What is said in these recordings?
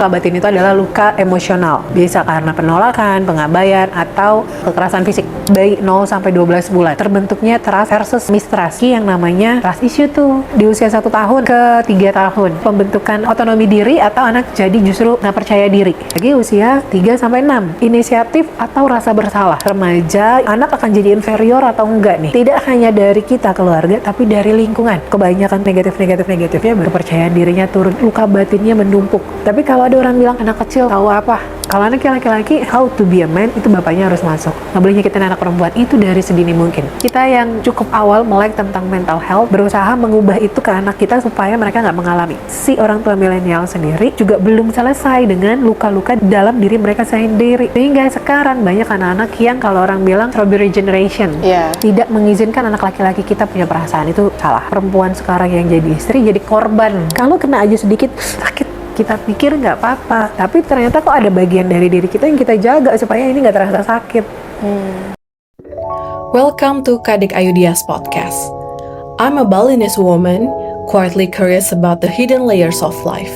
Luka batin itu adalah luka emosional, bisa karena penolakan, pengabaian, atau kekerasan fisik. Bayi 0-12 bulan terbentuknya trust versus mistrust. Yang namanya trust issue tuh di usia 1 tahun ke 3 tahun. Pembentukan otonomi diri atau anak jadi justru nggak percaya diri. Lagi usia 3-6. Inisiatif atau rasa bersalah. Remaja, anak akan jadi inferior atau enggak nih. Tidak hanya dari kita keluarga, tapi dari lingkungan. Kebanyakan negatifnya kepercayaan dirinya turun, luka batinnya menumpuk. Tapi kalau ada orang bilang anak kecil tahu apa, kalau anak laki-laki how to be a man, itu bapaknya harus masuk. Nggak boleh nyakitin anak perempuan, itu dari sedini mungkin. Kita yang cukup awal melek tentang mental health, berusaha mengubah itu ke anak kita supaya mereka nggak mengalami. Si orang tua milenial sendiri juga belum selesai dengan luka-luka dalam diri mereka sendiri. Sehingga sekarang banyak anak-anak yang kalau orang bilang strawberry generation, tidak mengizinkan anak laki-laki kita punya perasaan. Itu salah. Perempuan sekarang yang jadi istri jadi korban. Kalau kena aja sedikit sakit, kita pikir nggak apa-apa, tapi ternyata kok ada bagian dari diri kita yang kita jaga supaya ini nggak terasa sakit. Welcome to Kadek Ayudia's podcast. I'm a Balinese woman, quietly curious about the hidden layers of life.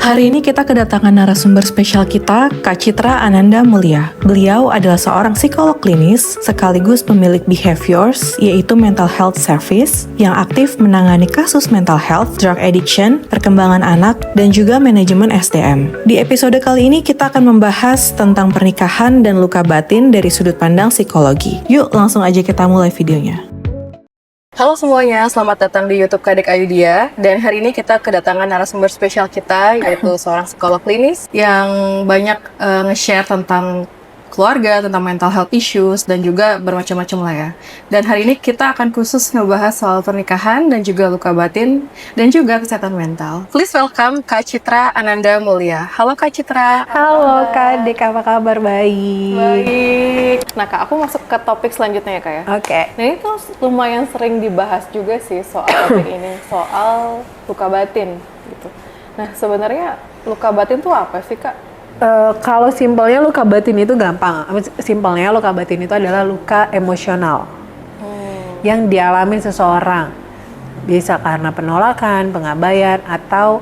Hari ini kita kedatangan narasumber spesial kita, Kak Citra Ananda Mulia. Beliau adalah seorang psikolog klinis sekaligus pemilik Behaviors, yaitu mental health service, yang aktif menangani kasus mental health, drug addiction, perkembangan anak, dan juga manajemen SDM. Di episode kali ini kita akan membahas tentang pernikahan dan luka batin dari sudut pandang psikologi. Yuk langsung aja kita mulai videonya. Halo semuanya, selamat datang di YouTube Kadek Ayudia. Dan hari ini kita kedatangan narasumber spesial kita, yaitu seorang psikolog klinis yang banyak nge-share tentang keluarga, tentang mental health issues, dan juga bermacam-macam lah ya. Dan hari ini kita akan khusus ngebahas soal pernikahan dan juga luka batin dan juga kesehatan mental. Please welcome Kak Citra Ananda Mulia. Halo Kak Citra. Halo Kak Dek, apa kabar? Baik. Baik. Nah Kak, aku masuk ke topik selanjutnya ya Kak ya. Oke. Nah ini tuh lumayan sering dibahas juga sih soal topik ini, soal luka batin gitu. Nah sebenarnya luka batin tuh apa sih Kak? Kalau simpelnya luka batin itu gampang. Simpelnya luka batin itu adalah luka emosional yang dialami seseorang, bisa karena penolakan, pengabaian, atau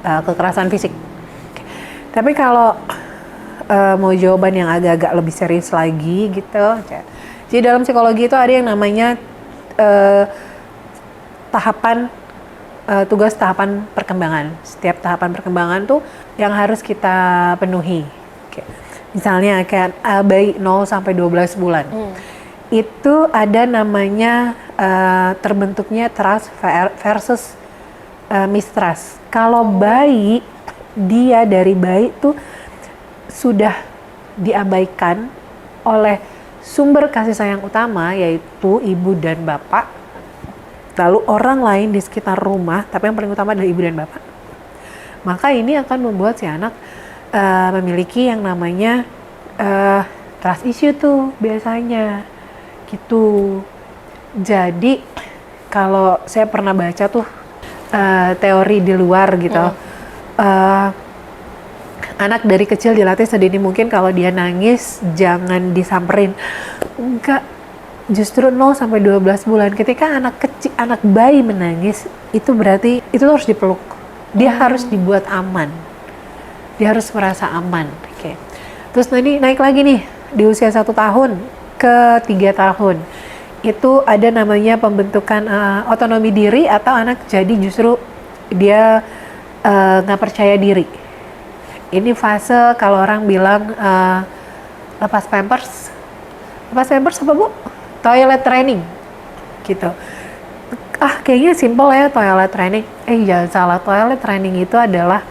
kekerasan fisik. Tapi kalau mau jawaban yang agak-agak lebih serius lagi gitu, jadi dalam psikologi itu ada yang namanya tugas tahapan perkembangan. Setiap tahapan perkembangan tuh yang harus kita penuhi. Misalnya kayak bayi 0-12 bulan. Itu ada namanya terbentuknya trust versus mistrust. Kalau bayi, dia dari bayi tuh sudah diabaikan oleh sumber kasih sayang utama, yaitu ibu dan bapak. Lalu orang lain di sekitar rumah, tapi yang paling utama adalah ibu dan bapak. Maka ini akan membuat si anak memiliki yang namanya trust issue tuh biasanya gitu. Jadi kalau saya pernah baca tuh teori di luar gitu, anak dari kecil dilatih sedini mungkin kalau dia nangis jangan disamperin. Enggak, justru 0-12 bulan ketika anak bayi menangis, itu berarti itu harus dipeluk. Dia harus dibuat aman. Dia harus merasa aman. Oke. Terus nanti naik lagi nih di usia 1 tahun ke 3 tahun. Itu ada namanya pembentukan otonomi diri atau anak jadi justru dia nggak percaya diri. Ini fase kalau orang bilang lepas pampers. Lepas pampers apa Bu? Toilet training. Gitu. Kayaknya simple ya toilet training. Jangan salah, toilet training itu adalah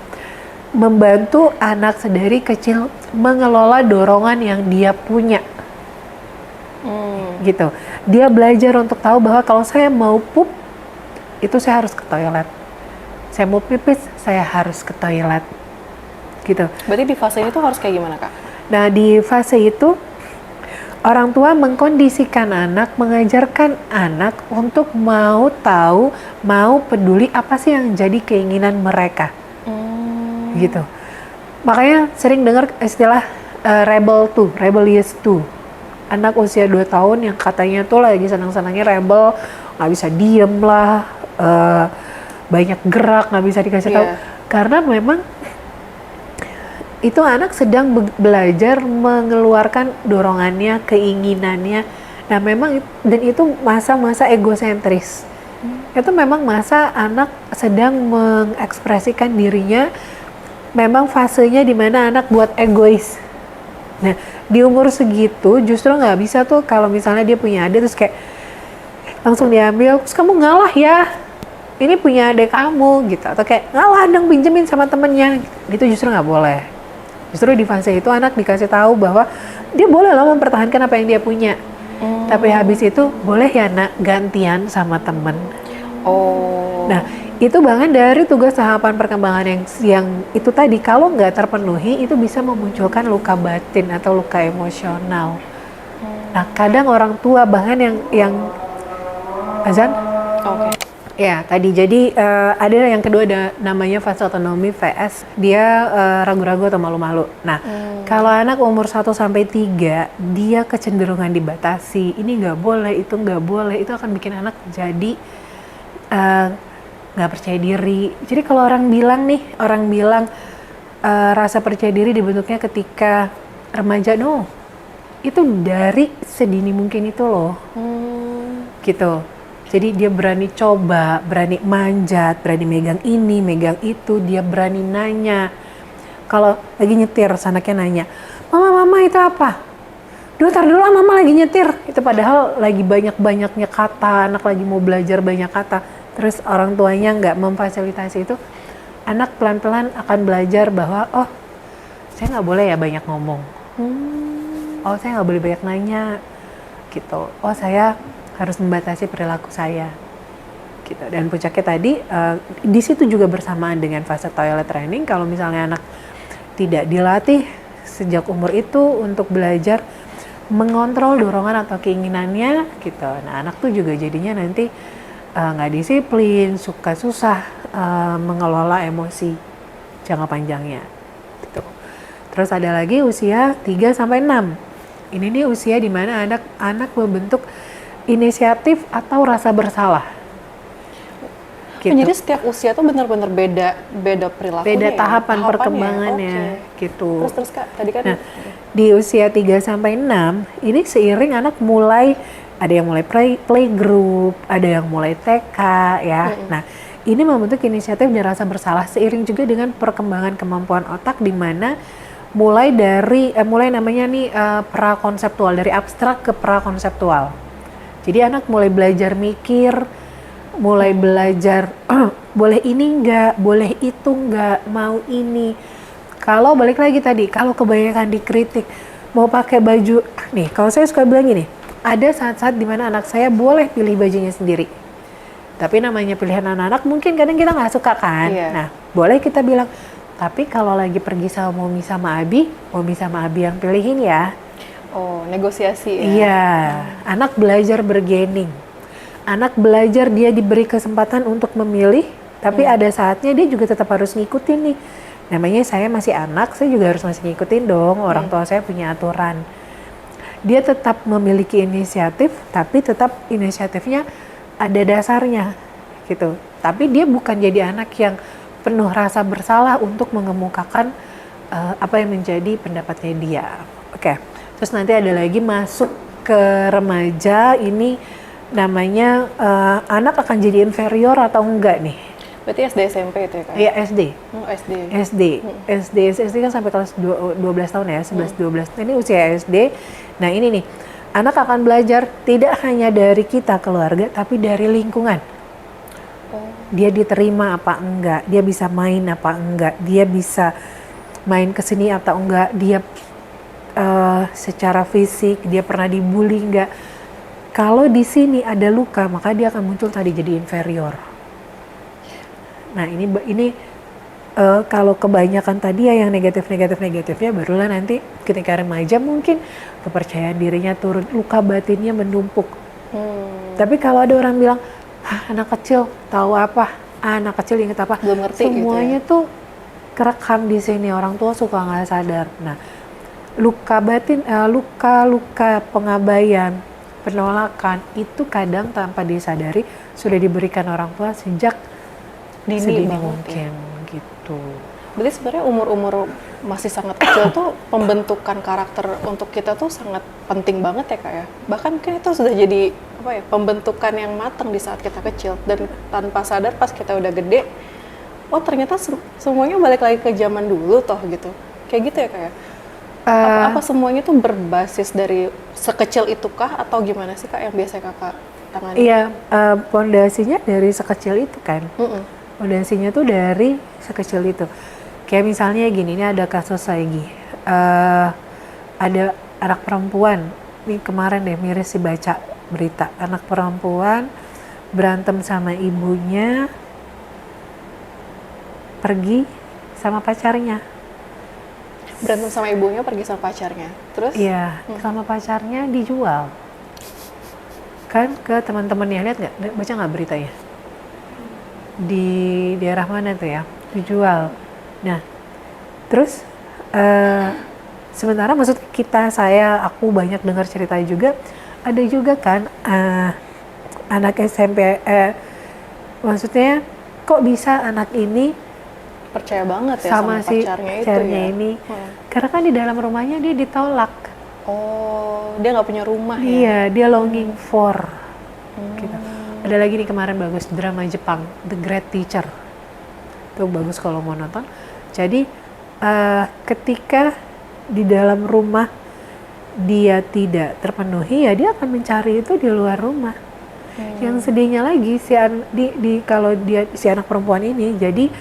membantu anak sedari kecil mengelola dorongan yang dia punya. Gitu. Dia belajar untuk tahu bahwa kalau saya mau pup, itu saya harus ke toilet. Saya mau pipis, saya harus ke toilet. Gitu. Berarti di fase ini tuh harus kayak gimana Kak? Nah di fase itu, orang tua mengkondisikan anak, mengajarkan anak untuk mau tahu, mau peduli apa sih yang jadi keinginan mereka. Gitu. Makanya sering dengar istilah rebellious 2. Anak usia 2 tahun yang katanya tuh lagi senang-senangnya rebel, nggak bisa diem lah, banyak gerak, nggak bisa dikasih tahu. Karena memang itu anak sedang belajar mengeluarkan dorongannya, keinginannya. Nah memang dan itu masa-masa egosentris. Itu memang masa anak sedang mengekspresikan dirinya, memang fasenya di mana anak buat egois. Nah di umur segitu justru nggak bisa tuh kalau misalnya dia punya adik terus kayak langsung diambil, terus kamu ngalah ya, ini punya adik kamu gitu, atau kayak ngalah dong pinjemin sama temennya gitu, justru nggak boleh. Justru di fase itu anak dikasih tahu bahwa dia boleh loh mempertahankan apa yang dia punya, tapi habis itu boleh ya nak gantian sama temen. Nah itu bahkan dari tugas tahapan perkembangan yang itu tadi kalau nggak terpenuhi itu bisa memunculkan luka batin atau luka emosional. Nah kadang orang tua bahkan yang azan. Ya tadi jadi ada yang kedua ada namanya fase otonomi VS dia ragu-ragu atau malu-malu. Nah kalau anak umur 1 sampai 3 dia kecenderungan dibatasi, ini nggak boleh, itu akan bikin anak jadi nggak percaya diri. Jadi kalau orang bilang rasa percaya diri dibentuknya ketika remaja, no, itu dari sedini mungkin itu loh, gitu. Jadi dia berani coba, berani manjat, berani megang ini, megang itu, dia berani nanya. Kalau lagi nyetir, anaknya nanya, mama itu apa? Duh, tar dulu mama lagi nyetir. Itu padahal lagi banyak-banyaknya kata, anak lagi mau belajar banyak kata. Terus orang tuanya nggak memfasilitasi itu, anak pelan-pelan akan belajar bahwa, oh saya nggak boleh ya banyak ngomong. Oh saya nggak boleh banyak nanya, gitu. Oh saya harus membatasi perilaku saya, gitu. Dan puncaknya tadi di situ juga bersamaan dengan fase toilet training. Kalau misalnya anak tidak dilatih sejak umur itu untuk belajar mengontrol dorongan atau keinginannya, gitu. Nah anak tuh juga jadinya nanti nggak disiplin, suka susah mengelola emosi jangka panjangnya, gitu. Terus ada lagi usia 3 sampai 6. Ini nih usia di mana anak membentuk inisiatif atau rasa bersalah. Gitu. Jadi setiap usia tuh benar-benar beda perilakunya. Beda tahapan ya? perkembangannya, gitu. Terus Kak, tadi kan Di usia 3 sampai 6 ini seiring anak mulai ada yang mulai playgroup, ada yang mulai TK ya. Nah, ini membentuk inisiatif dan rasa bersalah seiring juga dengan perkembangan kemampuan otak di mana mulai namanya nih prakonseptual, dari abstrak ke prakonseptual. Jadi anak mulai belajar mikir, mulai belajar boleh ini enggak, boleh itu enggak, mau ini. Kalau balik lagi tadi, kalau kebanyakan dikritik, mau pakai baju, nih kalau saya suka bilang gini, ada saat-saat dimana anak saya boleh pilih bajunya sendiri. Tapi namanya pilihan anak-anak mungkin kadang kita nggak suka kan. Iya. Nah boleh kita bilang, tapi kalau lagi pergi sama Momi sama Abi yang pilihin ya. Oh, negosiasi ya? Iya, anak belajar bergening. Anak belajar dia diberi kesempatan untuk memilih, tapi ada saatnya dia juga tetap harus ngikutin nih. Namanya saya masih anak, saya juga harus masih ngikutin dong, orang tua saya punya aturan. Dia tetap memiliki inisiatif, tapi tetap inisiatifnya ada dasarnya, gitu. Tapi dia bukan jadi anak yang penuh rasa bersalah untuk mengemukakan apa yang menjadi pendapatnya dia. Oke. Terus nanti ada lagi masuk ke remaja, ini namanya anak akan jadi inferior atau enggak nih? Berarti SD SMP itu ya Kak? Iya SD. SD kan sampai kelas 12 tahun ya, 11-12. Ini usia SD. Nah ini nih, anak akan belajar tidak hanya dari kita keluarga, tapi dari lingkungan. Dia diterima apa enggak, dia bisa main apa enggak, dia bisa main kesini atau enggak, dia secara fisik dia pernah dibully enggak. Kalau di sini ada luka, maka dia akan muncul tadi jadi inferior. Nah ini kalau kebanyakan tadi ya yang negatifnya, barulah nanti ketika remaja mungkin kepercayaan dirinya turun, luka batinnya menumpuk. Tapi kalau ada orang bilang, anak kecil tahu apa, anak kecil ingat apa, belum ngerti semuanya gitu ya? tuh kerekam di sini, orang tua suka nggak sadar. Nah luka batin, luka pengabaian, penolakan itu kadang tanpa disadari sudah diberikan orang tua sejak sedini mungkin gitu. gitu. Berarti sebenarnya umur-umur masih sangat kecil tuh pembentukan karakter untuk kita tuh sangat penting banget ya Kak ya. Bahkan mungkin itu sudah jadi apa ya, pembentukan yang matang di saat kita kecil, dan tanpa sadar pas kita udah gede, oh ternyata semuanya balik lagi ke zaman dulu toh gitu. Kayak gitu ya Kak ya. Apa semuanya tuh berbasis dari sekecil itukah atau gimana sih Kak yang biasa Kakak tangani? Iya, pondasinya dari sekecil itu kan. Pondasinya tuh dari sekecil itu. Kayak misalnya gini, ini ada kasus lagi. Ada anak perempuan, ini kemarin deh miris sih baca berita. Anak perempuan berantem sama ibunya, pergi sama pacarnya. Berantem sama ibunya, pergi sama pacarnya. Terus? Iya, sama pacarnya dijual. Kan ke teman-temannya, lihat nggak? Baca nggak beritanya? Di daerah mana tuh ya? Dijual. Nah, terus sementara maksud kita, aku banyak dengar cerita juga, ada juga kan anak SMP, maksudnya kok bisa anak ini Percaya banget ya sama si pacarnya itu pacarnya ya? ini, karena kan di dalam rumahnya dia ditolak. Oh, dia nggak punya rumah ya? Iya, dia longing for. Gitu. Ada lagi nih kemarin bagus, drama Jepang, The Great Teacher. Itu bagus kalau mau nonton. Jadi ketika di dalam rumah dia tidak terpenuhi, ya dia akan mencari itu di luar rumah. Yang sedihnya lagi kalau dia si anak perempuan ini, jadi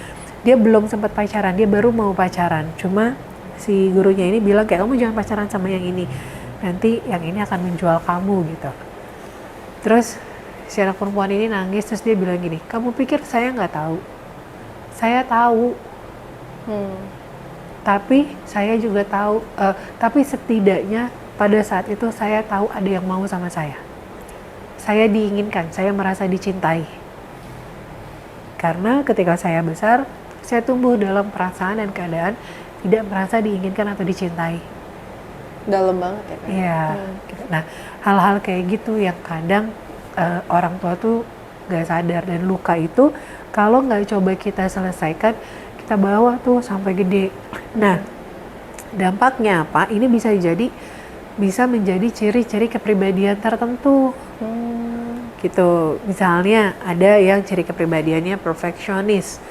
dia belum sempat pacaran, dia baru mau pacaran. Cuma si gurunya ini bilang kayak, kamu jangan pacaran sama yang ini, nanti yang ini akan menjual kamu gitu. Terus si anak perempuan ini nangis, terus dia bilang gini, kamu pikir saya nggak tahu? Saya tahu. Tapi saya juga tahu, tapi setidaknya pada saat itu saya tahu ada yang mau sama saya. Saya diinginkan, saya merasa dicintai. Karena ketika saya besar, saya tumbuh dalam perasaan dan keadaan tidak merasa diinginkan atau dicintai. Dalam banget ya Kak? Iya. Gitu. Nah, hal-hal kayak gitu yang kadang orang tua tuh gak sadar, dan luka itu kalau nggak coba kita selesaikan, kita bawa tuh sampai gede. Nah, dampaknya apa? Ini bisa menjadi ciri-ciri kepribadian tertentu. Gitu. Misalnya ada yang ciri kepribadiannya perfeksionis.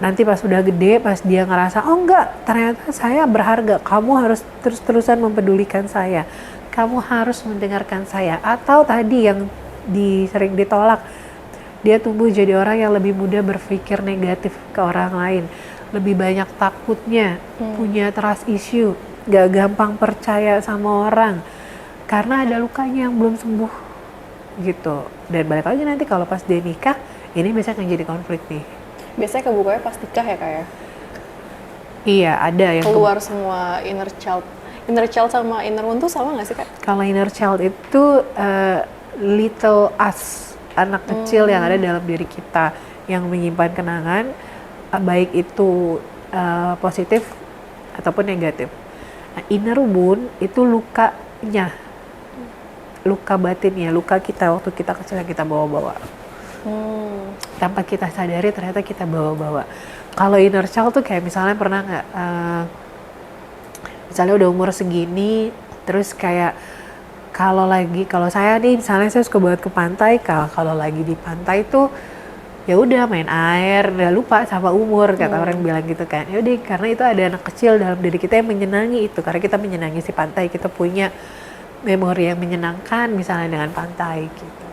Nanti pas udah gede, pas dia ngerasa, oh enggak, ternyata saya berharga, kamu harus terus-terusan mempedulikan saya, kamu harus mendengarkan saya. Atau tadi yang sering ditolak, dia tumbuh jadi orang yang lebih mudah berpikir negatif ke orang lain, lebih banyak takutnya, punya trust issue, gak gampang percaya sama orang, karena ada lukanya yang belum sembuh gitu. Dan balik lagi nanti kalau pas dia nikah, ini bisa akan jadi konflik nih. Biasanya kebukanya pas nikah ya Kak ya? Iya, ada yang keluar semua inner child sama inner wound tuh sama nggak sih Kak? Kalau inner child itu little us, anak kecil yang ada dalam diri kita yang menyimpan kenangan, baik itu positif ataupun negatif. Nah, inner wound itu lukanya, luka batinnya, luka kita waktu kita kecil yang kita bawa-bawa. Tanpa kita sadari ternyata kita bawa-bawa. Kalau inner child tuh kayak misalnya pernah nggak, misalnya udah umur segini, terus kayak kalau saya nih misalnya saya suka banget ke pantai, kalau lagi di pantai tuh ya udah main air, udah lupa sama umur, kata orang bilang gitu kan. Ya udah, karena itu ada anak kecil dalam diri kita yang menyenangi itu, karena kita menyenangi si pantai, kita punya memori yang menyenangkan misalnya dengan pantai gitu.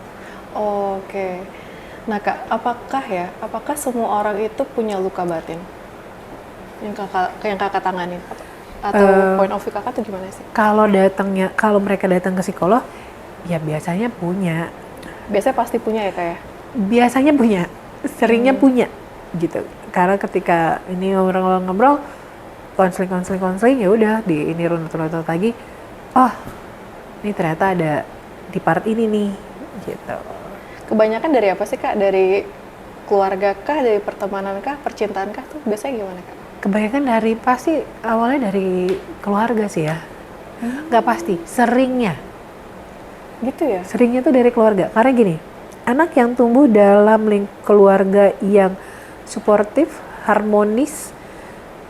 Oke. Nah Kak, apakah semua orang itu punya luka batin yang kakak tanganin? Atau point of view kakak tuh gimana sih? Kalau mereka datang ke psikolog, ya biasanya punya. Biasanya pasti punya ya Kak ya? Biasanya punya, seringnya punya gitu. Karena ketika ini ngobrol-ngobrol, konseling, ya udah di ini runut-runut lagi, oh ini ternyata ada di part ini nih gitu. Kebanyakan dari apa sih Kak? Dari keluarga kah, dari pertemanan kah, percintaan kah tuh biasanya gimana Kak? Kebanyakan pasti awalnya dari keluarga sih ya. Nggak pasti, seringnya. Gitu ya? Seringnya tuh dari keluarga. Karena gini, anak yang tumbuh dalam keluarga yang suportif, harmonis,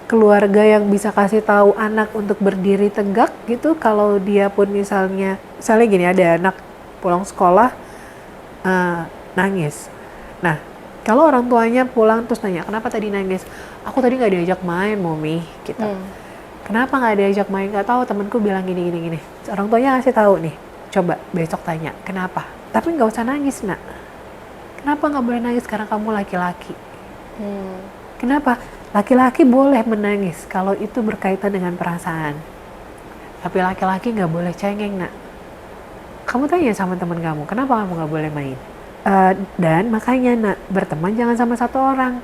keluarga yang bisa kasih tahu anak untuk berdiri tegak gitu. Kalau dia pun misalnya gini, ada anak pulang sekolah nangis. Nah, kalau orang tuanya pulang terus nanya, kenapa tadi nangis? Aku tadi nggak diajak main, Mommy, gitu. Kenapa nggak diajak main? Nggak tahu, temanku bilang gini. Orang tuanya ngasih tahu nih, coba besok tanya, kenapa? Tapi nggak usah nangis, nak. Kenapa nggak boleh nangis? Karena kamu laki-laki. Kenapa? Laki-laki boleh menangis kalau itu berkaitan dengan perasaan. Tapi laki-laki nggak boleh cengeng, nak. Kamu tanya sama teman kamu, kenapa kamu nggak boleh main? Dan makanya, nak, berteman jangan sama satu orang.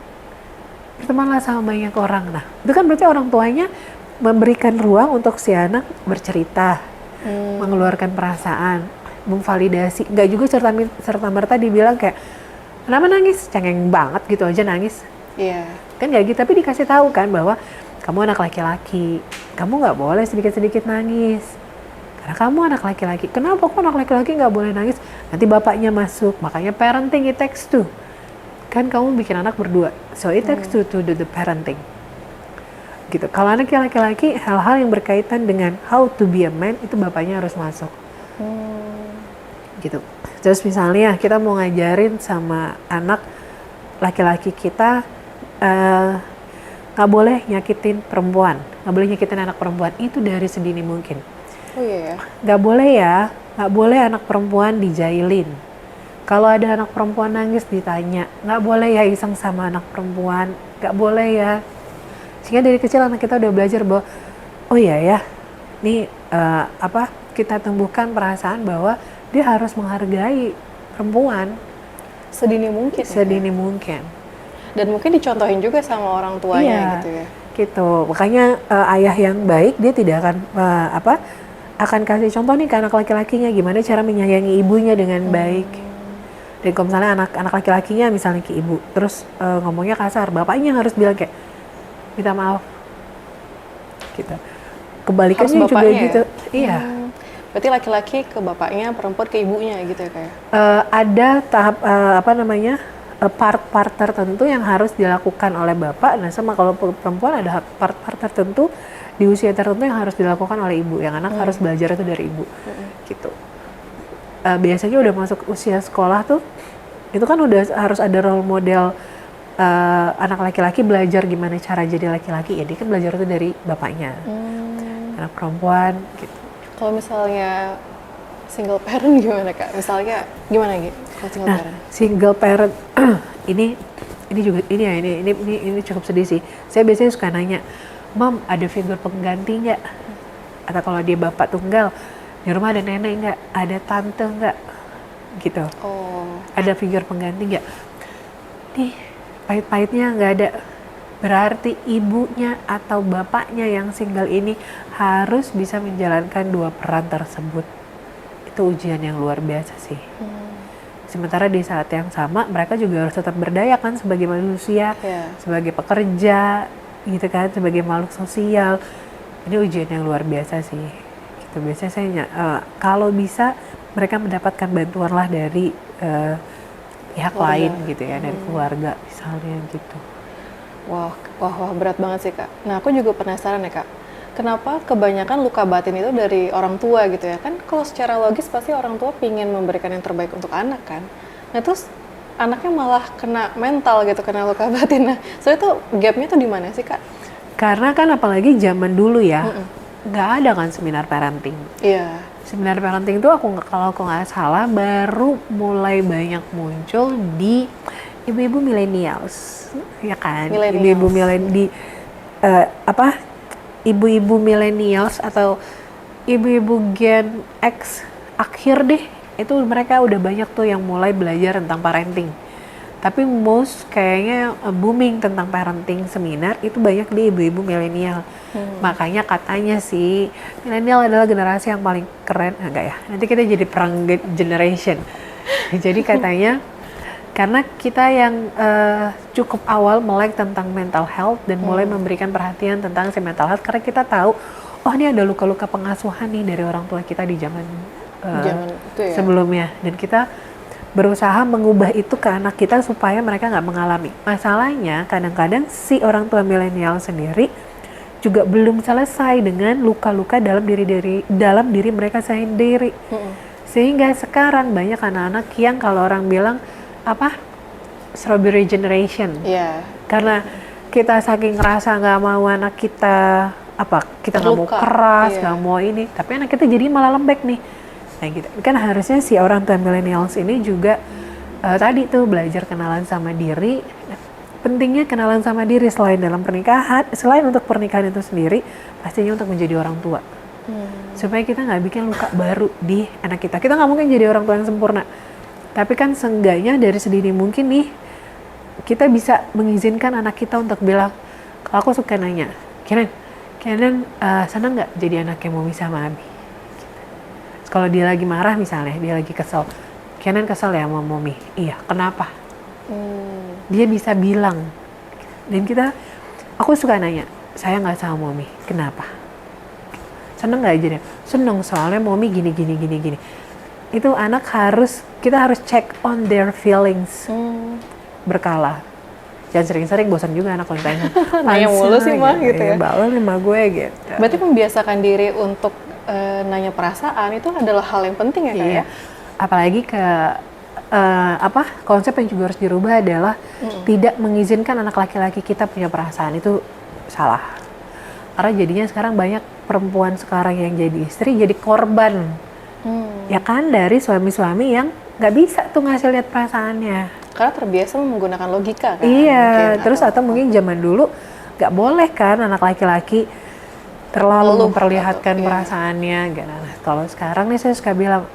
Bertemanlah sama banyak orang. Nah, itu kan berarti orang tuanya memberikan ruang untuk si anak bercerita, mengeluarkan perasaan, memvalidasi. Nggak juga serta-merta dibilang kayak, kenapa nangis? Cengeng banget gitu aja nangis. Iya. Kan nggak gitu, tapi dikasih tahu kan bahwa kamu anak laki-laki, kamu nggak boleh sedikit-sedikit nangis. Karena kamu anak laki-laki. Kenapa kok anak laki-laki nggak boleh nangis? Nanti bapaknya masuk. Makanya parenting it takes two. Kan kamu bikin anak berdua, so it takes two to do the parenting. Gitu. Kalau anaknya laki-laki, hal-hal yang berkaitan dengan how to be a man itu bapaknya harus masuk. Gitu. Terus misalnya kita mau ngajarin sama anak laki-laki kita nggak boleh nyakitin perempuan, nggak boleh nyakitin anak perempuan, itu dari sedini mungkin. Oh iya ya. Nggak boleh anak perempuan dijailin. Kalau ada anak perempuan nangis ditanya, nggak boleh ya iseng sama anak perempuan, nggak boleh ya. Sehingga dari kecil anak kita udah belajar bahwa, oh iya ya, nih kita tumbuhkan perasaan bahwa dia harus menghargai perempuan Sedini mungkin. sedini mungkin. Dan mungkin dicontohin juga sama orang tuanya gitu ya. Gitu. Makanya ayah yang baik dia tidak akan akan kasih contoh nih ke anak laki-lakinya gimana cara menyayangi ibunya dengan baik. Dan kalau misalnya anak laki-lakinya misalnya ke ibu, terus ngomongnya kasar, bapaknya harus bilang kayak minta maaf. Gitu. Kebalikannya Harus juga bapaknya gitu. ya? Iya. Berarti laki-laki ke bapaknya, perempuan ke ibunya gitu ya kayak. Ada tahap part-part tertentu yang harus dilakukan oleh bapak, dan sama kalau perempuan ada part-part tertentu di usia tertentu yang harus dilakukan oleh ibu, yang anak harus belajar itu dari ibu. Gitu. Biasanya udah masuk usia sekolah tuh, itu kan udah harus ada role model anak laki-laki belajar gimana cara jadi laki-laki, ya dia kan belajar itu dari bapaknya. Anak perempuan gitu. Kalau misalnya single parent gimana Kak? Misalnya gimana gitu? Kalau single Nah, parent. single parent ini cukup sedih sih. Saya biasanya suka nanya, Mom, ada figur pengganti nggak? Atau kalau dia bapak tunggal, di rumah ada nenek nggak? Ada tante nggak? Gitu. Oh. Ada figur pengganti nggak? Nih, pahit-pahitnya nggak ada. Berarti ibunya atau bapaknya yang single ini harus bisa menjalankan dua peran tersebut. Itu ujian yang luar biasa sih. Sementara di saat yang sama mereka juga harus tetap berdaya kan sebagai manusia, sebagai pekerja, gitu kan, sebagai makhluk sosial. Ini ujian yang luar biasa sih. Gitu. Biasanya saya kalau bisa mereka mendapatkan bantuan lah dari pihak lain gitu ya, dari keluarga misalnya gitu. Wah, berat banget sih Kak. Nah, aku juga penasaran ya Kak. Kenapa kebanyakan luka batin itu dari orang tua gitu ya? Kan kalau secara logis pasti orang tua pingin memberikan yang terbaik untuk anak kan. Nah terus anaknya malah kena mental gitu, kena luka batin. Nah, so itu gapnya tuh di mana sih Kak? Karena kan apalagi zaman dulu ya, nggak ada kan seminar parenting. Iya. Seminar parenting itu kalau aku nggak salah baru mulai banyak muncul di ibu-ibu millennials, ya kan? Ibu-ibu milenial ibu-ibu millennials atau ibu-ibu Gen X akhir deh, itu mereka udah banyak tuh yang mulai belajar tentang parenting. Tapi kayaknya booming tentang parenting seminar itu banyak di ibu-ibu milenial. Makanya katanya sih milenial adalah generasi yang paling keren, enggak ya? Nanti kita jadi perang generation. Jadi katanya karena kita yang cukup awal melek tentang mental health dan mulai memberikan perhatian tentang si mental health, karena kita tahu, oh ini ada luka-luka pengasuhan nih dari orang tua kita di zaman itu ya? sebelumnya, dan kita berusaha mengubah itu ke anak kita supaya mereka nggak mengalami. Masalahnya kadang-kadang si orang tua milenial sendiri juga belum selesai dengan luka-luka dalam diri mereka sendiri. Sehingga sekarang banyak anak-anak yang kalau orang bilang apa strawberry generation. Karena kita saking ngerasa nggak mau anak kita kita nggak mau keras, nggak mau ini, tapi anak kita jadi malah lembek nih. Nah gitu. Kan harusnya si orang tua millennials ini juga tadi tuh belajar kenalan sama diri. Pentingnya kenalan sama diri selain dalam pernikahan, selain untuk pernikahan itu sendiri, pastinya untuk menjadi orang tua. Supaya kita nggak bikin luka baru di anak kita. Kita nggak mungkin jadi orang tua yang sempurna. Tapi kan seenggaknya dari sedini mungkin nih, kita bisa mengizinkan anak kita untuk bilang, kalau aku suka nanya, Kenan senang nggak jadi anak yang Momi sama Abi? Kalau dia lagi marah misalnya, dia lagi kesel, Kenan kesel ya sama Momi? Iya, kenapa? Dia bisa bilang. Dan aku suka nanya, saya nggak sama Momi, kenapa? Seneng nggak jadi? Seneng, soalnya Momi gini. Itu anak kita harus check on their feelings berkala. Jangan sering-sering, bosan juga anak kontennya. Nanya mulu sih mah gitu ya. Bawel sama gue gitu. Berarti membiasakan diri untuk nanya perasaan itu adalah hal yang penting ya Kak ya? Apalagi konsep yang juga harus dirubah adalah tidak mengizinkan anak laki-laki kita punya perasaan, itu salah. Karena jadinya sekarang banyak perempuan sekarang yang jadi istri jadi korban. Ya kan, dari suami-suami yang nggak bisa tuh ngasih lihat perasaannya. Karena terbiasa menggunakan logika kan? Iya, terus atau mungkin zaman dulu nggak boleh kan anak laki-laki terlalu memperlihatkan perasaannya. Nah, kalau sekarang nih saya suka bilang,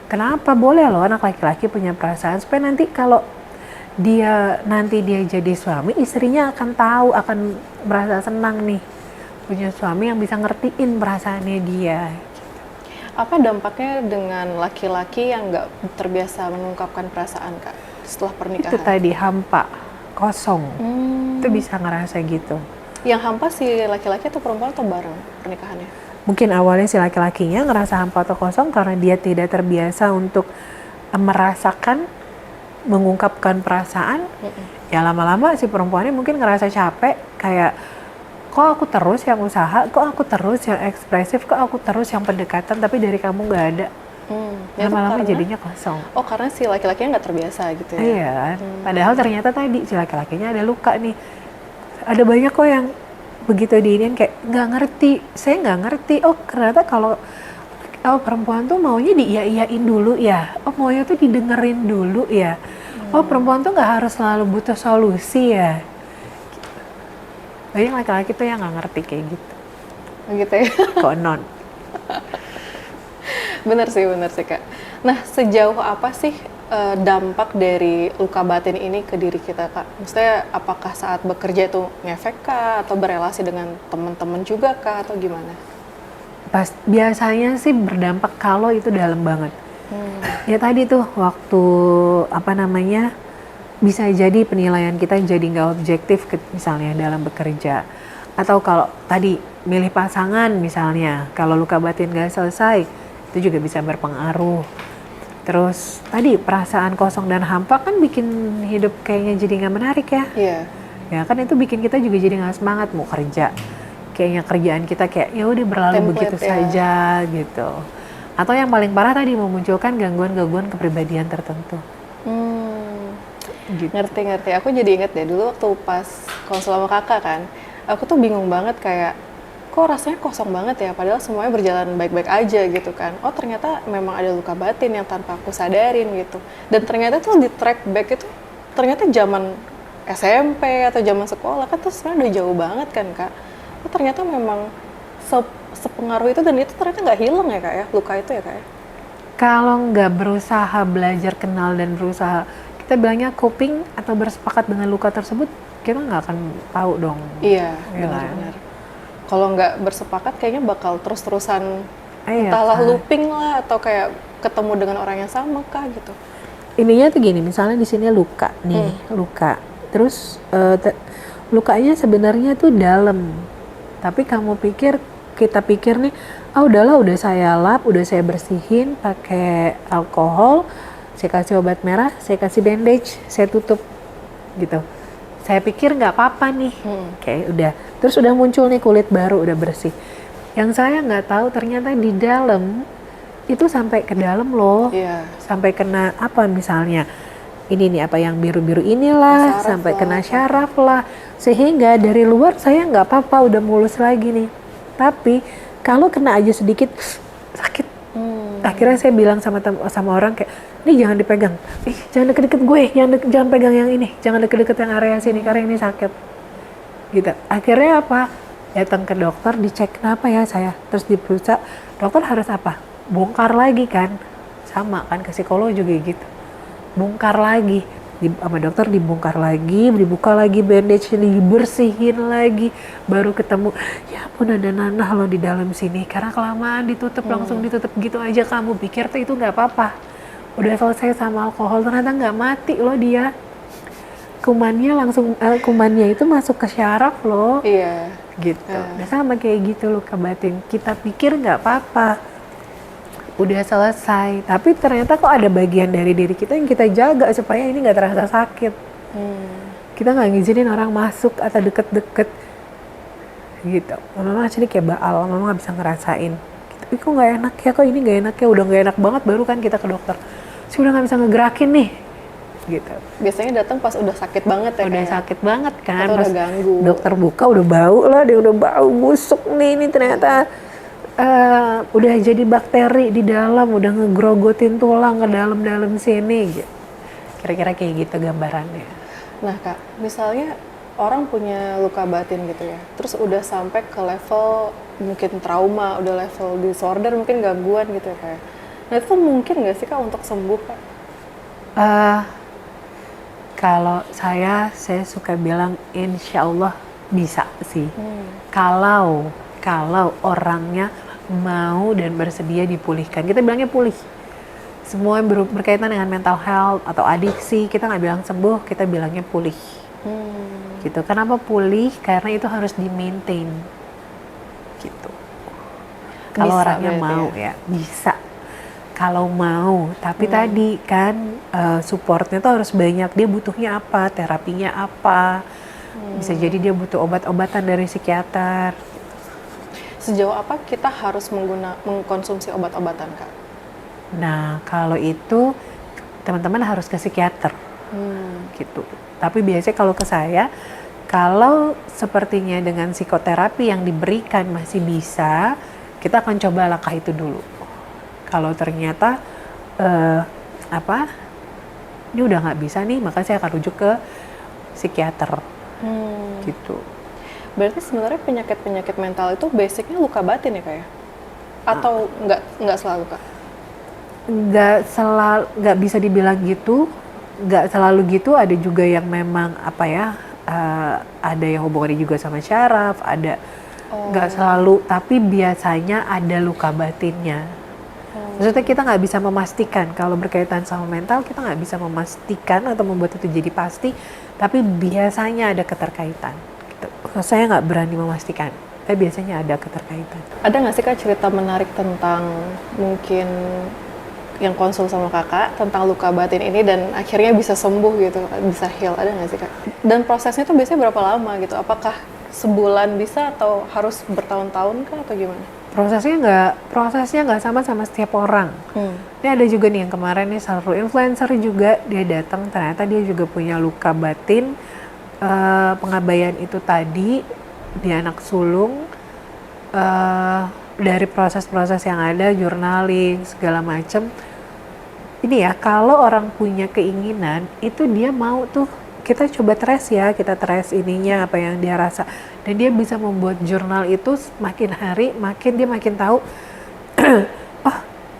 kenapa boleh loh anak laki-laki punya perasaan, supaya nanti kalau dia jadi suami, istrinya akan tahu, akan merasa senang nih punya suami yang bisa ngertiin perasaannya dia. Apa dampaknya dengan laki-laki yang nggak terbiasa mengungkapkan perasaan Kak setelah pernikahan? Itu tadi hampa, kosong. Itu bisa ngerasa gitu. Yang hampa si laki-laki atau perempuan atau bareng pernikahannya? Mungkin awalnya si laki-lakinya ngerasa hampa atau kosong karena dia tidak terbiasa untuk merasakan, mengungkapkan perasaan. Ya lama-lama si perempuannya mungkin ngerasa capek, kayak kok aku terus yang usaha, kok aku terus yang ekspresif, kok aku terus yang pendekatan, tapi dari kamu nggak ada. Lama-lama jadinya kosong. Oh, karena si laki-lakinya nggak terbiasa gitu ya? Iya, padahal ternyata tadi si laki-lakinya ada luka nih. Ada banyak kok yang begitu diinin kayak nggak ngerti, saya nggak ngerti. Oh ternyata kalau perempuan tuh maunya diiya-iyain dulu ya. Oh maunya tuh didengerin dulu ya. Oh perempuan tuh nggak harus selalu butuh solusi ya. Banyak laki-laki tuh yang nggak ngerti kayak gitu. Gitu ya? Konon. Bener sih Kak. Nah, sejauh apa sih dampak dari luka batin ini ke diri kita Kak? Maksudnya apakah saat bekerja itu ngefek Kak? Atau berelasi dengan teman-teman juga Kak? Atau gimana? Biasanya sih berdampak kalau itu dalam banget. Ya tadi tuh waktu bisa jadi penilaian kita jadi nggak objektif misalnya dalam bekerja. Atau kalau tadi milih pasangan misalnya, kalau luka batin nggak selesai, itu juga bisa berpengaruh. Terus tadi perasaan kosong dan hampa kan bikin hidup kayaknya jadi nggak menarik ya. Iya. Ya kan itu bikin kita juga jadi nggak semangat mau kerja. Kayaknya kerjaan kita kayak ya udah berlalu begitu saja gitu. Atau yang paling parah tadi memunculkan gangguan-gangguan kepribadian tertentu. Gitu. Ngerti. Aku jadi inget deh dulu waktu pas konsul sama kakak kan, aku tuh bingung banget kayak kok rasanya kosong banget ya, padahal semuanya berjalan baik-baik aja gitu kan. Oh ternyata memang ada luka batin yang tanpa aku sadarin gitu. Dan ternyata tuh di track back itu ternyata zaman SMP atau zaman sekolah kan tuh sebenarnya udah jauh banget kan Kak. Oh ternyata memang sepengaruh itu, dan itu ternyata nggak hilang ya Kak ya, luka itu ya Kak ya. Kalau nggak berusaha belajar kenal dan berusaha, kita bilangnya coping atau bersepakat dengan luka tersebut, kita nggak akan tahu dong. Iya, benar-benar. Kalau nggak bersepakat kayaknya bakal terus-terusan entahlah looping lah, atau kayak ketemu dengan orang yang sama kah gitu. Ininya tuh gini, misalnya di sini luka nih, luka. Terus lukanya sebenarnya tuh dalam. Tapi kita pikir nih, udahlah, udah saya lap, udah saya bersihin pakai alkohol, Saya kasih obat merah, saya kasih bandage, saya tutup gitu. Saya pikir nggak apa-apa nih, kayak udah. Terus udah muncul nih kulit baru, udah bersih. Yang saya nggak tahu ternyata di dalam itu sampai ke dalam loh, sampai kena apa misalnya ini nih apa yang biru-biru inilah, Syaraf sampai lah, kena syaraf lah, sehingga dari luar saya nggak apa-apa, udah mulus lagi nih. Tapi kalau kena aja sedikit sakit. Akhirnya saya bilang sama orang kayak, ini jangan dipegang, jangan deket-deket gue, jangan pegang yang ini, jangan deket-deket yang area sini karena ini sakit. Gitu. Akhirnya apa? Datang ke dokter, dicek kenapa ya saya, terus diperiksa, dokter harus apa? Bongkar lagi kan, sama kan ke psikolog juga gitu, bongkar lagi, sama dokter dibongkar lagi, dibuka lagi bandage, dibersihin lagi, baru ketemu, ya ampun ada nanah loh di dalam sini, karena kelamaan ditutup, langsung ditutup gitu aja, kamu pikir tuh itu nggak apa-apa, udah selesai sama alkohol, ternyata nggak mati loh dia, kumannya itu masuk ke syaraf loh, gitu, udah sama kayak gitu luka batin, kita pikir nggak apa-apa, udah selesai, tapi ternyata kok ada bagian dari diri kita yang kita jaga supaya ini nggak terasa sakit. Kita nggak ngizinin orang masuk atau deket-deket gitu. Mama sini kayak baal, mama nggak bisa ngerasain. Gitu. Kok nggak enak ya, kok ini nggak enak ya, udah nggak enak banget baru kan kita ke dokter. Sih udah nggak bisa ngegerakin nih. Gitu. Biasanya datang pas udah sakit banget ya. Udah kayak, sakit banget kan. atau udah ganggu. Dokter buka udah bau lah, dia udah bau busuk nih, ini ternyata. Udah jadi bakteri di dalam, udah ngegrogotin tulang ke dalam-dalam sini gitu. Kira-kira kayak gitu gambarannya. Nah Kak, misalnya orang punya luka batin gitu ya, terus udah sampai ke level mungkin trauma, udah level disorder, mungkin gangguan gitu ya Kak. Nah itu mungkin nggak sih Kak untuk sembuh Kak? Kalau saya suka bilang insya Allah bisa sih. Kalau orangnya mau dan bersedia dipulihkan. Kita bilangnya pulih. Semua yang berkaitan dengan mental health atau adiksi, kita nggak bilang sembuh, kita bilangnya pulih. Gitu. Kenapa pulih? Karena itu harus di-maintain. Gitu. Kalau orangnya mau ya, bisa. Kalau mau, tapi tadi kan supportnya tuh harus banyak. Dia butuhnya apa? Terapinya apa? Bisa jadi dia butuh obat-obatan dari psikiater. Sejauh apa kita harus mengkonsumsi obat-obatan Kak? Nah kalau itu teman-teman harus ke psikiater, gitu. Tapi biasanya kalau ke saya, kalau sepertinya dengan psikoterapi yang diberikan masih bisa, kita akan coba langkah itu dulu. Kalau ternyata ini udah nggak bisa nih, maka saya akan rujuk ke psikiater, gitu. Berarti sebenarnya penyakit-penyakit mental itu basicnya luka batin ya Kak ya? Atau nggak selalu Kak? Nggak bisa dibilang gitu, nggak selalu gitu. Ada juga yang memang ada yang hubungannya juga sama syaraf, ada nggak selalu, tapi biasanya ada luka batinnya. Maksudnya kita nggak bisa memastikan kalau berkaitan sama mental, kita nggak bisa memastikan atau membuat itu jadi pasti, tapi biasanya ada keterkaitan. Gitu. Saya nggak berani memastikan, tapi biasanya ada keterkaitan. Ada nggak sih Kak cerita menarik tentang mungkin yang konsul sama Kakak tentang luka batin ini dan akhirnya bisa sembuh gitu, bisa heal, ada nggak sih Kak? Dan prosesnya tuh biasanya berapa lama gitu? Apakah sebulan bisa atau harus bertahun-tahun Kak atau gimana? Prosesnya nggak sama setiap orang. Ini ada juga nih yang kemarin nih salah satu influencer juga, dia datang ternyata dia juga punya luka batin. Pengabaian itu tadi di anak sulung, dari proses-proses yang ada, journaling segala macem. Ini ya, kalau orang punya keinginan itu dia mau tuh, kita coba kita trace ininya apa yang dia rasa, dan dia bisa membuat jurnal itu makin hari makin dia makin tahu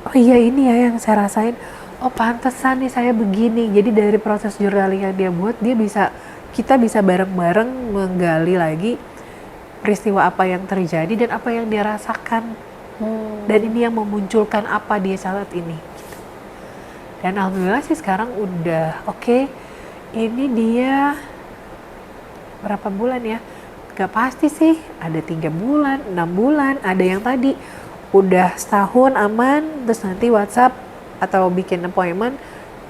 oh iya ini ya yang saya rasain, oh pantesan nih saya begini. Jadi dari proses journaling yang dia buat, kita bisa bareng-bareng menggali lagi peristiwa apa yang terjadi dan apa yang dia rasakan. Dan ini yang memunculkan apa dia saat ini. Gitu. Dan alhamdulillah sih sekarang udah oke. Ini dia berapa bulan ya? Gak pasti sih, ada 3 bulan, 6 bulan, ada yang tadi udah setahun aman, terus nanti WhatsApp atau bikin appointment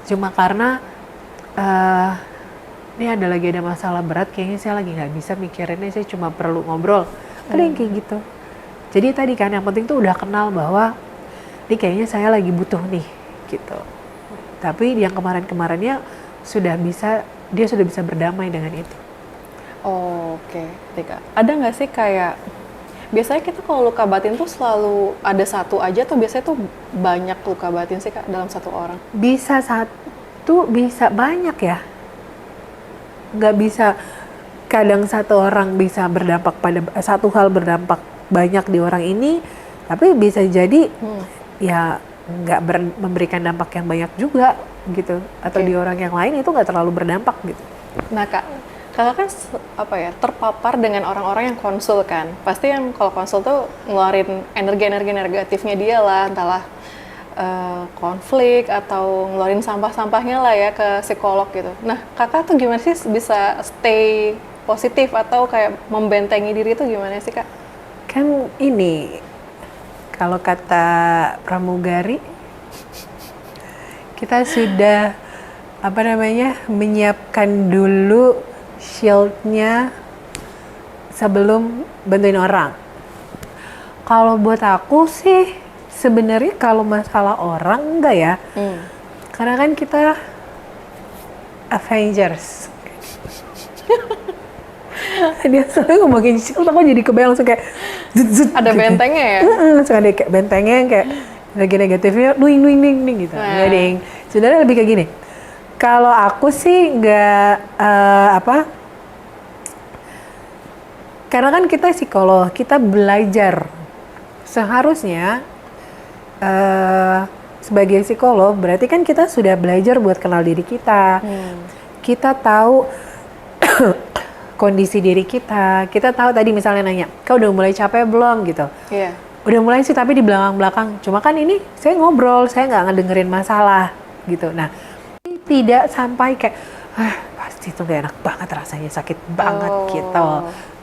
Cuma karena ini ada masalah berat, kayaknya saya lagi nggak bisa mikirinnya, saya cuma perlu ngobrol. Ada yang kayak gitu. Jadi tadi kan yang penting tuh udah kenal bahwa ini kayaknya saya lagi butuh nih gitu. Tapi yang kemarin-kemarinnya dia sudah bisa berdamai dengan itu. Oke. Tika, ada nggak sih kayak biasanya kita kalau luka batin tuh selalu ada satu aja atau biasanya tuh banyak luka batin sih Kak dalam satu orang? Bisa satu, bisa banyak ya. Nggak bisa, kadang satu orang bisa berdampak pada satu hal, berdampak banyak di orang ini, tapi bisa jadi ya nggak memberikan dampak yang banyak juga gitu, atau di orang yang lain itu nggak terlalu berdampak gitu. Nah kakak kan terpapar dengan orang-orang yang konsul kan, pasti yang kalau konsul tuh ngeluarin energi-energi negatifnya dia lah, entahlah konflik atau ngeluarin sampah-sampahnya lah ya ke psikolog gitu. Nah kakak tuh gimana sih bisa stay positif atau kayak membentengi diri itu gimana sih Kak? Kan ini kalau kata pramugari, kita sudah menyiapkan dulu shieldnya sebelum bantuin orang. Kalau buat aku sih sebenarnya kalau masalah orang enggak ya, karena kan kita Avengers. Dia selalu ngomongin shield, aku jadi kebayang langsung kayak ada gitu. bentengnya ya? Langsung ada kayak bentengnya yang kayak lagi negatifnya duing gitu. Nggak ding. Sebenarnya lebih kayak gini. Kalau aku sih nggak karena kan kita psikolog, kita belajar. Seharusnya sebagai psikolog berarti kan kita sudah belajar buat kenal diri kita. Kita tahu kondisi diri kita tahu tadi misalnya nanya, kau udah mulai capek belum gitu? Iya. Udah mulai sih tapi di belakang. Cuma kan ini saya ngobrol, saya nggak ngedengerin masalah gitu. Nah, tidak sampai kayak, pasti itu gak enak banget rasanya, sakit banget gitu.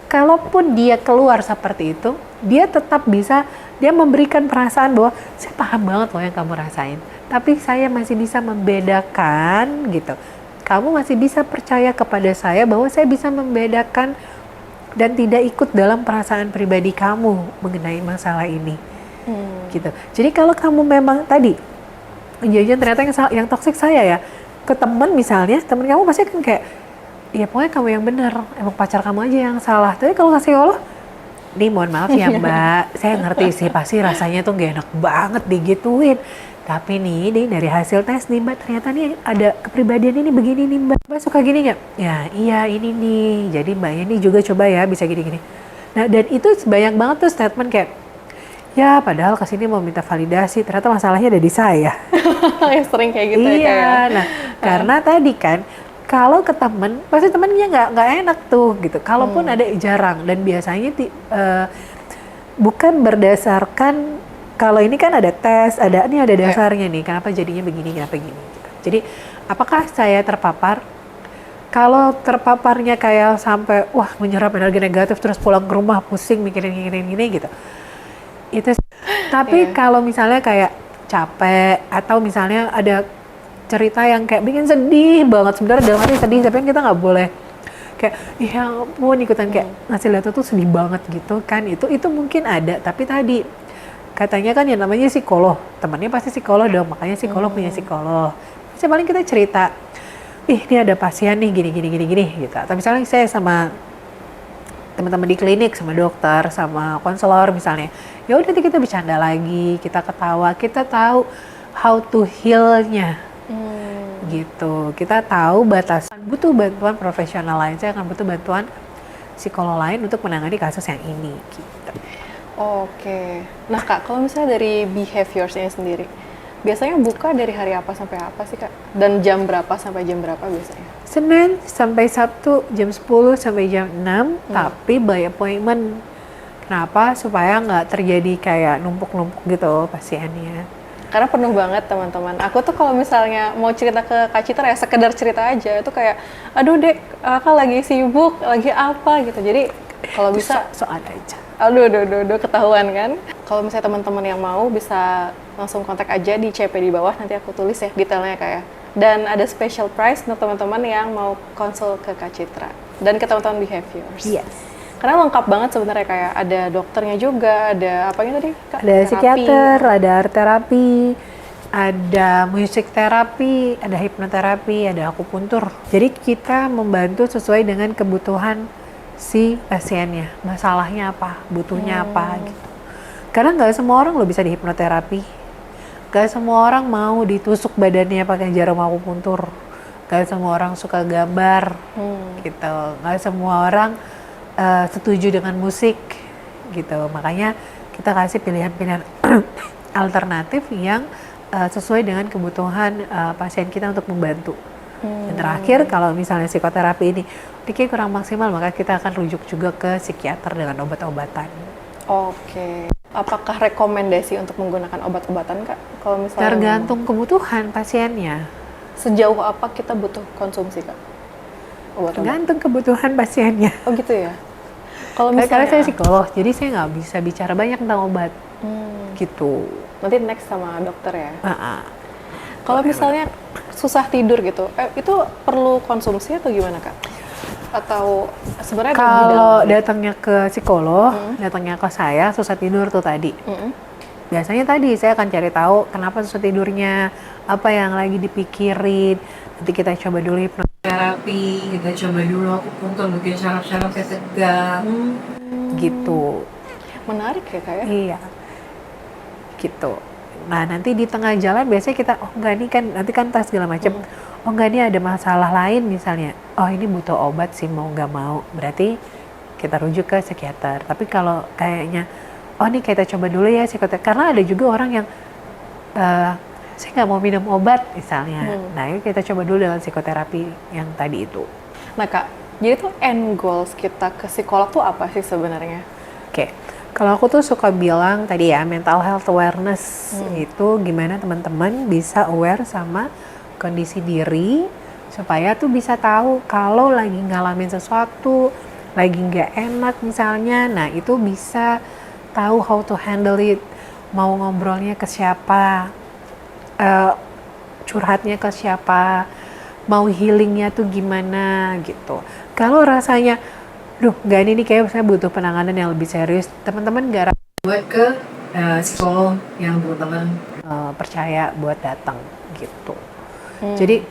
Kalaupun dia keluar seperti itu, dia tetap bisa, dia memberikan perasaan bahwa saya paham banget loh yang kamu rasain. Tapi saya masih bisa membedakan gitu. Kamu masih bisa percaya kepada saya bahwa saya bisa membedakan dan tidak ikut dalam perasaan pribadi kamu mengenai masalah ini. Gitu. Jadi kalau kamu memang tadi jangan ternyata yang toksik saya ya, ke teman misalnya, teman kamu pasti kan kayak, ya pokoknya kamu yang benar, emang pacar kamu aja yang salah. Tapi kalau kasih Allah, nih mohon maaf ya mbak, saya ngerti sih pasti rasanya tuh gak enak banget digituin. Tapi nih dari hasil tes nih mbak, ternyata nih ada kepribadian ini begini nih mbak. Mbak suka gini nggak? Ya iya ini nih, jadi mbaknya nih juga coba ya bisa gini-gini. Nah dan itu banyak banget tuh statement kayak, ya padahal kesini mau minta validasi, ternyata masalahnya ada di saya. Yang sering kayak gitu ya iya, kayak. nah karena tadi kan, kalau ke temen, pasti temennya nggak enak tuh gitu. Kalaupun ada jarang, dan biasanya bukan berdasarkan, kalau ini kan ada tes, ada dasarnya nih, kenapa jadinya begini, kenapa gini. Gitu. Jadi apakah saya terpapar? Kalau terpaparnya kayak sampai menyerap energi negatif terus pulang ke rumah pusing mikirin gini gitu. Itu. Tapi kalau misalnya kayak capek atau misalnya ada cerita yang kayak bikin sedih banget, sebenarnya dalam hati sedih, tapi kan kita nggak boleh kayak ya ampun ikutan kayak ngasih lihat tuh sedih banget gitu kan, itu mungkin ada. Tapi tadi katanya kan yang namanya psikolog, temannya pasti psikolog dong, makanya psikolog punya psikolog. Bisa paling kita cerita, ini ada pasien nih gini gitu. Atau misalnya saya sama teman-teman di klinik, sama dokter, sama konselor misalnya, ya udah nanti kita bercanda lagi, kita ketawa, kita tahu how to heal-nya. Gitu, kita tahu batasan, butuh bantuan profesional lain, saya akan butuh bantuan psikolog lain untuk menangani kasus yang ini gitu. Oke. Nah Kak, kalau misalnya dari behaviorsnya sendiri, biasanya buka dari hari apa sampai apa sih Kak? Dan jam berapa sampai jam berapa biasanya? Senin sampai Sabtu jam 10 sampai jam 6, tapi by appointment. Kenapa? Supaya nggak terjadi kayak numpuk-numpuk gitu pasiennya. Karena penuh banget teman-teman. Aku tuh kalau misalnya mau cerita ke Kak Citra ya sekedar cerita aja, itu kayak, aduh dek, Kakak lagi sibuk, lagi apa gitu. Jadi kalau bisa soal aja. Aduh, ketahuan kan. Kalau misalnya teman-teman yang mau bisa langsung kontak aja di CP di bawah, nanti aku tulis ya detailnya kayak. Dan ada special price untuk teman-teman yang mau konsul ke Kak Citra dan ke teman-teman Behaviors. Yes. Karena lengkap banget sebenarnya, kayak ada dokternya juga, ada apanya tadi Kak? Ada Terapi. psikiater, ada art terapi, ada musik terapi, ada hipnoterapi, ada akupuntur. Jadi kita membantu sesuai dengan kebutuhan si pasiennya, masalahnya apa, butuhnya apa gitu. Karena nggak semua orang lo bisa di hipnoterapi. Gak semua orang mau ditusuk badannya pakai jarum akupuntur. Gak semua orang suka gambar, gitu. Gak semua orang setuju dengan musik, gitu. Makanya kita kasih pilihan-pilihan alternatif yang sesuai dengan kebutuhan pasien kita untuk membantu. Dan terakhir, kalau misalnya psikoterapi ini kayak kurang maksimal, maka kita akan rujuk juga ke psikiater dengan obat-obatan. Oke. Apakah rekomendasi untuk menggunakan obat-obatan Kak? Kalau misalnya Tergantung kebutuhan pasiennya. sejauh apa kita butuh konsumsi Kak? Obat-obatan. Tergantung kebutuhan pasiennya. Oh gitu ya? Kalau Karena misalnya saya psikolog, jadi saya nggak bisa bicara banyak tentang obat. Gitu. nanti next sama dokter ya. Kalau misalnya susah tidur gitu, itu perlu konsumsi atau gimana Kak? Atau sebenarnya ada Kalau bidang- datangnya ke psikolog, datangnya ke saya susah tidur tuh tadi. Biasanya tadi saya akan cari tahu kenapa susah tidurnya, apa yang lagi dipikirin. Nanti kita coba dulu hipnoterapi, kita coba dulu akupuntur bikin syaraf-syarafnya tegang, gitu. menarik ya Kak ya? Iya, gitu. Nah nanti di tengah jalan biasanya kita, oh enggak ini kan, nanti kan tes segala macam. Oh enggak, ini ada masalah lain misalnya. Oh ini butuh obat sih, mau nggak mau. Berarti kita rujuk ke psikiater. Tapi kalau kayaknya, oh ini kita coba dulu ya psikiater. Karena ada juga orang yang, saya nggak mau minum obat misalnya. Nah ini kita coba dulu dengan psikoterapi yang tadi itu. Nah Kak, jadi tuh end goals kita ke psikolog tuh apa sih sebenarnya? Oke, kalau aku tuh suka bilang tadi ya, mental health awareness itu gimana teman-teman bisa aware sama kondisi diri supaya tuh bisa tahu kalau lagi ngalamin sesuatu, lagi nggak enak misalnya, nah itu bisa tahu how to handle it, mau ngobrolnya ke siapa, curhatnya ke siapa, mau healingnya tuh gimana gitu. Kalau rasanya, duh nggak ini nih kayak saya butuh penanganan yang lebih serius, teman-teman nggak ragu buat ke psikolog yang teman-teman percaya buat datang gitu. Jadi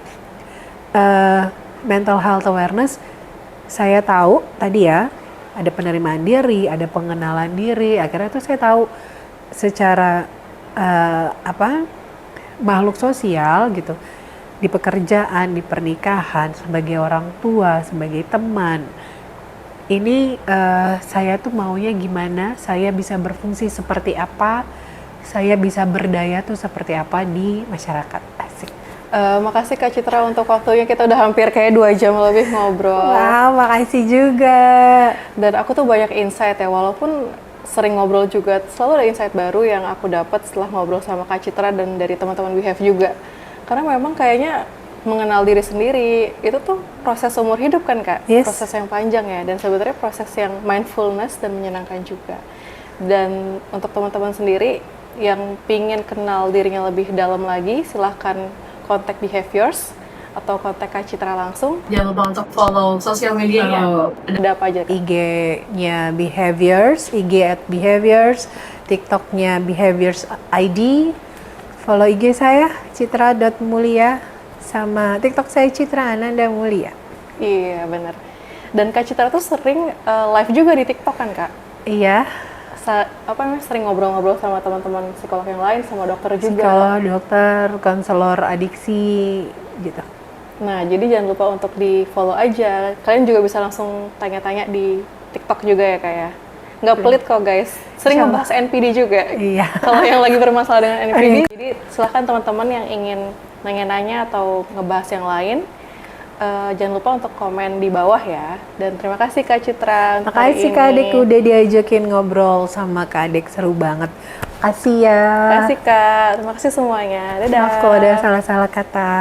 mental health awareness, saya tahu tadi ya ada penerimaan diri, ada pengenalan diri. Akhirnya tuh saya tahu secara makhluk sosial gitu, di pekerjaan, di pernikahan, sebagai orang tua, sebagai teman. Ini saya tuh maunya gimana, saya bisa berfungsi seperti apa, saya bisa berdaya tuh seperti apa di masyarakat. Asik. Makasih Kak Citra untuk waktunya, kita udah hampir kayak 2 jam lebih ngobrol. Wow, makasih juga. Dan aku tuh banyak insight ya, walaupun sering ngobrol juga, selalu ada insight baru yang aku dapat setelah ngobrol sama Kak Citra dan dari teman-teman We Have juga. Karena memang kayaknya mengenal diri sendiri itu tuh proses umur hidup kan Kak, Yes. proses yang panjang ya, dan sebenarnya proses yang mindfulness dan menyenangkan juga. Dan untuk teman-teman sendiri yang pingin kenal dirinya lebih dalam lagi, silahkan kontak Behaviors atau kontak Kak Citra langsung. Jangan lupa untuk follow sosial medianya. Ada apa aja Kak? IG-nya Behaviors, IG @Behaviors, TikTok-nya Behaviors ID. Follow IG saya citra.mulia, sama TikTok saya Citra Ananda Mulia. Iya benar. Dan Kak Citra tuh sering live juga di TikTok kan Kak? Iya, Sering ngobrol-ngobrol sama teman-teman psikolog yang lain, sama dokter juga. psikolog, dokter, konselor adiksi gitu. Nah, jadi jangan lupa untuk di-follow aja. Kalian juga bisa langsung tanya-tanya di TikTok juga ya Kak ya. Nggak pelit kok guys. Sering Insya ngebahas NPD juga. Iya. Kalau yang lagi bermasalah dengan NPD. Jadi silahkan teman-teman yang ingin nanya-nanya atau ngebahas yang lain, jangan lupa untuk komen di bawah ya. Dan terima kasih Kak Citra untuk hari Makasih ini. Kak Adek udah diajakin ngobrol sama Kak Adek, seru banget. Makasih ya. Terima kasih Kak. Terima kasih semuanya. Dadah. Maaf kalau ada salah-salah kata.